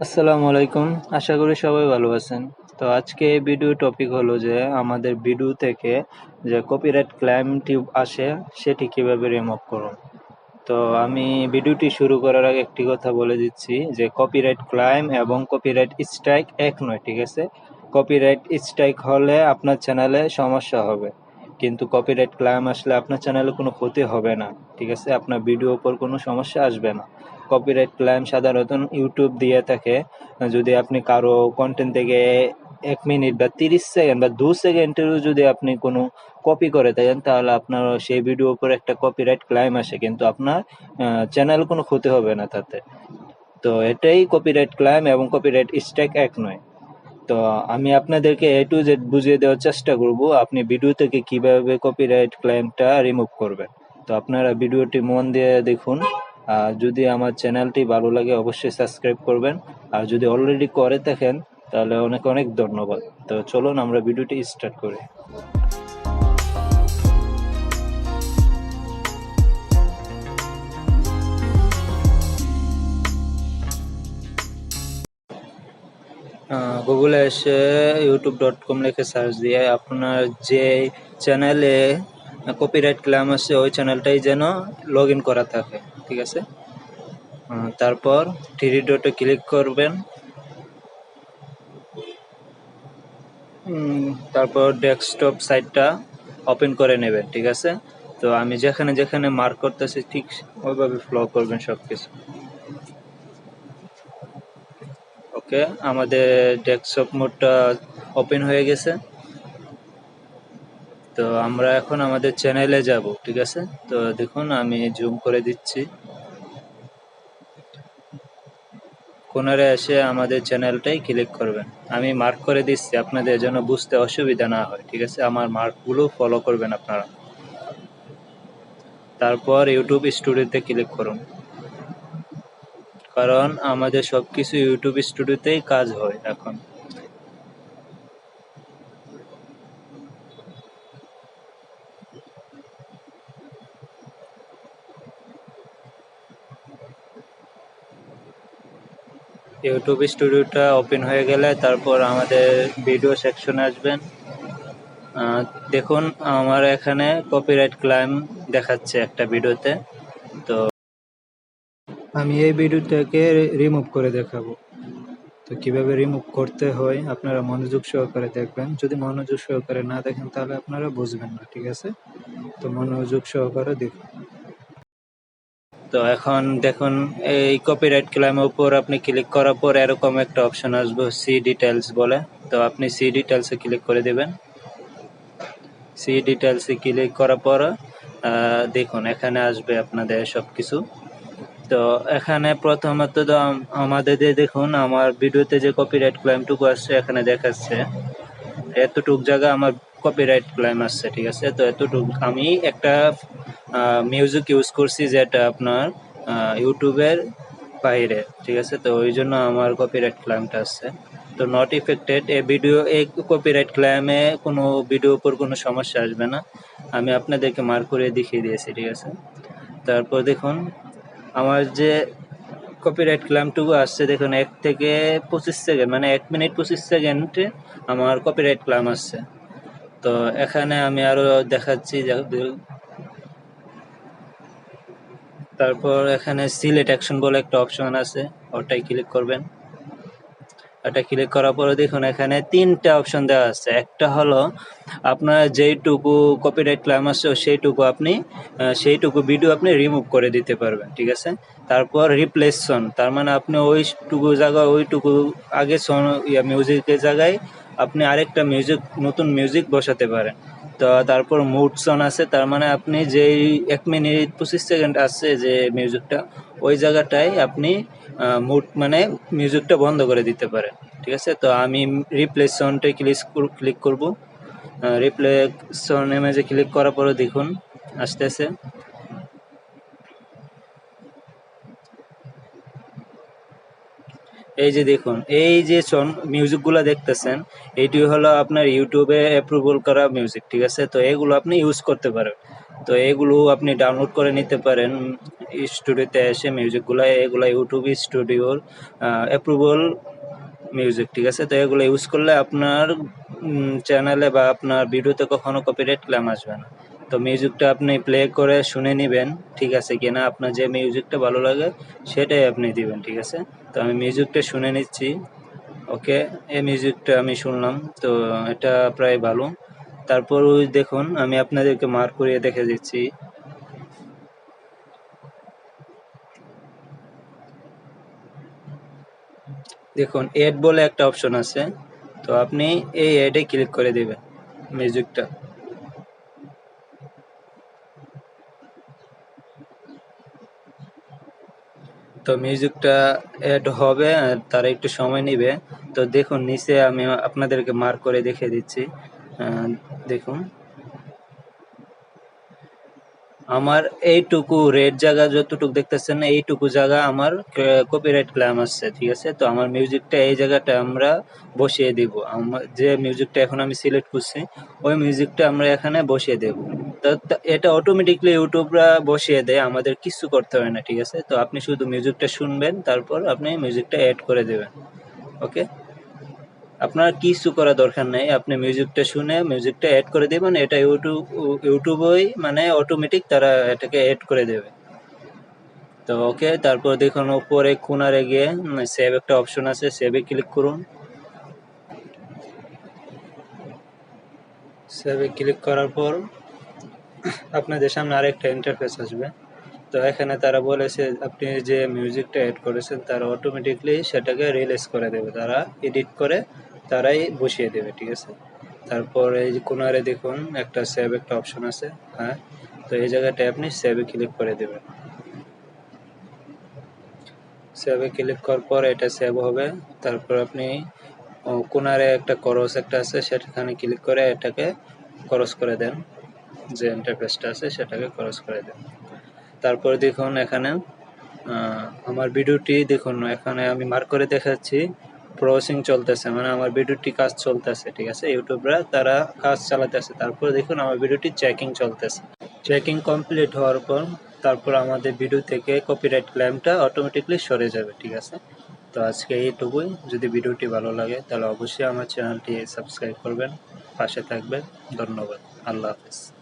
আসসালামু আলাইকুম। আশা করি সবাই ভালো আছেন। তো আজকে এই ভিডিও টপিক হলো যে আমাদের ভিডিও থেকে যে কপিরাইট ক্লেমটি আসে সেটি কিভাবে রিমুভ করুন। তো আমি ভিডিওটি শুরু করার আগে একটি কথা বলে দিচ্ছি যে কপিরাইট ক্লেম এবং কপিরাইট স্ট্রাইক এক নয়, ঠিক আছে? কপিরাইট স্ট্রাইক হলে আপনার চ্যানেলে সমস্যা হবে, কিন্তু কপিরাইট ক্লেম আসলে আপনার চ্যানেলে কোনো ক্ষতি হবে না, ঠিক আছে? আপনার ভিডিওর উপর কোনো সমস্যা আসবে না। কপিরাইট ক্লেম সাধারণত ইউটিউব দিয়ে থাকে যদি আপনি কারো কন্টেন্ট থেকে 1 মিনিট বা 30 সেকেন্ড বা 2 সেকেন্ডেরও যদি আপনি কোনো কপি করে থাকেন তাহলে আপনার সেই ভিডিওর উপর একটা কপিরাইট ক্লেম আসে, কিন্তু আপনার চ্যানেল কোনো ক্ষতি হবে না তাতে। তো এটাই কপিরাইট ক্লেম এবং কপিরাইট স্ট্রাইক এক নয়। তো আমি আপনাদেরকে এ টু জেড বুঝিয়ে দেওয়ার চেষ্টা করব আপনি ভিডিও থেকে কিভাবে কপিরাইট ক্লেমটা রিমুভ করবেন। তো আপনারা ভিডিওটি মন দিয়ে দেখুন। আর যদি আমার চ্যানেলটি ভালো লাগে অবশ্যই সাবস্ক্রাইব করবেন, আর যদি অলরেডি করে থাকেন তাহলে অনেক অনেক ধন্যবাদ। তো চলুন আমরা ভিডিওটি স্টার্ট করি। গুগলে এসে youtube.com লিখে সার্চ দিয়ে আপনার যে চ্যানেলে কপিরাইট ক্লেম আছে ওই চ্যানেলটাই যেন লগ ইন করা থাকে, ঠিক আছে? তারপর থ্রি ডটে ক্লিক করবেন। তারপর ডেস্কটপ সাইটটা ওপেন করে নেবেন, ঠিক আছে? তো আমি যেখানে যেখানে মার্ক করতেছি ঠিক ওইভাবে ফলো করবেন সব কিছু। ওকে, আমাদের ডেস্কটপ মোডটা ওপেন হয়ে গেছে। তো আমরা এখন আমাদের চ্যানেলে যাব, ঠিক আছে? তো দেখুন আমি জুম করে দিচ্ছি। কোনারে এসে আমাদের চ্যানেলটাই ক্লিক করবেন। আমি মার্ক করে দিচ্ছি আপনাদের জন্য বুঝতে অসুবিধা না হয়, ঠিক আছে? আমার মার্কগুলো ফলো করবেন আপনারা। তারপর ইউটিউব স্টুডিওতে ক্লিক করুন, কারণ আমাদের সবকিছু ইউটিউব স্টুডিওতেই কাজ হয় এখন। ইউটিউব স্টুডিওটা ওপেন হয়ে গেলে তারপর আমাদের ভিডিও সেকশনে আসবেন। দেখুন আমার এখানে কপিরাইট ক্লেম দেখাচ্ছে একটা ভিডিওতে। তো আমি এই ভিডিওটাকে রিমুভ করে দেখাবো। তো কিভাবে রিমুভ করতে হয় আপনারা মনোযোগ সহকারে দেখবেন। যদি মনোযোগ সহকারে না দেখেন তাহলে আপনারা বুঝবেন না, ঠিক আছে? তো মনোযোগ সহকারে দেখুন। তো এখন দেখুন এই কপিরাইট ক্লেমের উপর আপনি ক্লিক করার পর এরকম একটা অপশন আসবে সি ডিটেলস বলে। তো আপনি সি ডিটেলসে ক্লিক করে দেবেন। সি ডিটেলসে ক্লিক করার পর দেখুন এখানে আসবে আপনাদের সবকিছু। তো এখানে প্রথমত তো আমাদের দেখুন আমার ভিডিওতে যে কপিরাইট ক্লেমটুকু আসছে এখানে দেখাচ্ছে এতটুক জায়গা আমার কপিরাইট ক্লেম আসছে, ঠিক আছে? তো এতটুক আমি একটা মিউজিক ইউজ করছি যেটা আপনার ইউটিউবের বাইরে, ঠিক আছে? তো ওই জন্য আমার কপিরাইট ক্লেমটা আসছে। তো নট ইফেক্টেড এই ভিডিও, এই কপিরাইট ক্লেমে কোনো ভিডিও উপর কোনো সমস্যা আসবে না। আমি আপনাদেরকে মার্ক করে দেখিয়ে দিয়েছি, ঠিক আছে? তারপর দেখুন আমার যে কপিরাইট ক্লেমটুকু আসছে দেখুন 1 থেকে 25 সেকেন্ড, মানে 1 মিনিট 25 সেকেন্ডে আমার কপিরাইট ক্লেম আসছে। তো এখানে আমি আরো দেখাচ্ছি তারপর এখানে সিলেক্ট অ্যাকশন বলে একটা অপশন আছে, ওটাই ক্লিক করবেন। এটা ক্লিক করার পরে দেখুন এখানে 3টা অপশন দেওয়া আছে। একটা হলো আপনার যেইটুকু কপিরাইট ক্লেম আসছে সেইটুকু আপনি সেইটুকু ভিডিও আপনি রিমুভ করে দিতে পারবেন, ঠিক আছে? তারপর রিপ্লেস সং, তার মানে আপনি ওইটুকু জায়গায় ওইটুকু আগে সং মিউজিকের জায়গায় আপনি আরেকটা মিউজিক, নতুন মিউজিক বসাতে পারেন। তো তারপর মুড সং আছে, তার মানে আপনি যেই 1 মিনিট 25 সেকেন্ড আছে যে মিউজিকটা ওই জায়গাটায় আপনি মুড মানে মিউজিকটা বন্ধ করে দিতে পারেন, ঠিক আছে? তো আমি রিপ্লেস সাউন্ডটাই ক্লিক করব। রিপ্লেস সাউন্ড ইমেজে ক্লিক করার পরে দেখুন আসতেছে। এই যে দেখুন, এই যে মিউজিকগুলো দেখতেছেন, এইটি হলো আপনার ইউটিউবে অ্যাপ্রুভাল করা মিউজিক, ঠিক আছে? তো এগুলো আপনি ইউজ করতে পারেন। তো এগুলো আপনি ডাউনলোড করে নিতে পারেন স্টুডিওতে এসে মিউজিকগুলো, এগুলো ইউটিউব স্টুডিওর অ্যাপ্রুভাল মিউজিক, ঠিক আছে? তো এগুলো ইউজ করলে আপনার চ্যানেলে বা আপনার ভিডিওতে কখনো কপিরাইট ক্লেম আসবে না। তো মিউজিকটা আপনি প্লে করে শুনে নেবেন ঠিক আছে কিনা, আপনার যে মিউজিকটা ভালো লাগে সেটাই আপনি দিবেন, ঠিক আছে? তো আমি মিউজিকটা শুনে নিচ্ছি। ওকে, এই মিউজিকটা আমি শুনলাম, তো এটা প্রায় ভালো। তারপর ওই দেখুন, আমি আপনাদেরকে মার্ক করিয়ে দেখে দিচ্ছি। দেখুন, এড বলে একটা অপশন আছে, তো আপনি এই এডে ক্লিক করে দিবেন মিউজিকটা। তো মিউজিকটা এড হবে, তারা একটু সময় নেবে। তো দেখুন নিচে আমি আপনাদেরকে মার্ক করে দেখিয়ে দিচ্ছি। দেখুন আমার এইটুকু রেড জায়গা যতটুকু দেখতেছেন, এইটুকু জায়গা আমার কপিরাইট ক্লেম আসছে, ঠিক আছে? তো আমার মিউজিকটা এই জায়গাটা আমরা বসিয়ে দিব। আমার যে মিউজিকটা এখন আমি সিলেক্ট করছি, ওই মিউজিকটা আমরা এখানে বসিয়ে দেব। তো এটা অটোমেটিকলি ইউটিউবরা বসিয়ে দেয়, আমাদের কিছু করতে হয় না, ঠিক আছে? তো আপনি শুধু মিউজিকটা শুনবেন, তারপর আপনি মিউজিকটা অ্যাড করে দেবেন। ওকে, আপনার কিছু করা দরকার নেই, আপনি মিউজিকটা শুনে মিউজিকটা অ্যাড করে দেবেন, এটা ইউটিউবই মানে অটোমেটিক তারা এটাকে অ্যাড করে দেবে। তো ওকে, তারপর দেখুন উপরে কোনারে গিয়ে সেভ একটা অপশন আছে, সেভে ক্লিক করুন। সেভে ক্লিক করার পর আপনাদের সামনে আরেকটা ইন্টারফেস আসবে। তো এখানে তারা বলেছে আপনি যে মিউজিকটা অ্যাড করেছেন তারা অটোমেটিকলি সেটাকে রিলিজ করে দেবে, তারা এডিট করে তারাই বসিয়ে দেবে, ঠিক আছে? তারপর এই যে কোনারে দেখুন একটা সেভ একটা অপশন আছে, হ্যাঁ, তো এই জায়গাটায় আপনি সেভে ক্লিক করে দেবেন। সেভে ক্লিক করার পর এটা সেভ হবে। তারপর আপনি কোনারে একটা ক্রস একটা আছে, সেখানে ক্লিক করে এটাকে ক্রস করে দেন, যে ইন্টারফেসটা আছে সেটাকে ক্রস করে দেন। তারপর দেখুন এখানে আমার ভিডিওটি দেখুন, এখানে আমি মার্ক করে দেখাচ্ছি প্রসেসিং চলতেছে, মানে আমার ভিডিওটি কাজ চলতেছে, ঠিক আছে? ইউটিউবরা তারা কাজ চালাতেছে। তারপর দেখুন আমার ভিডিওটি চেকিং চলতেছে। চেকিং কমপ্লিট হওয়ার পর তারপর আমাদের ভিডিও থেকে কপিরাইট ক্লেমটা অটোমেটিকলি সরে যাবে, ঠিক আছে? তো আজকে এইটুকুই। যদি ভিডিওটি ভালো লাগে তাহলে অবশ্যই আমার চ্যানেলটি সাবস্ক্রাইব করবেন, পাশে থাকবেন। ধন্যবাদ। আল্লাহ হাফেজ।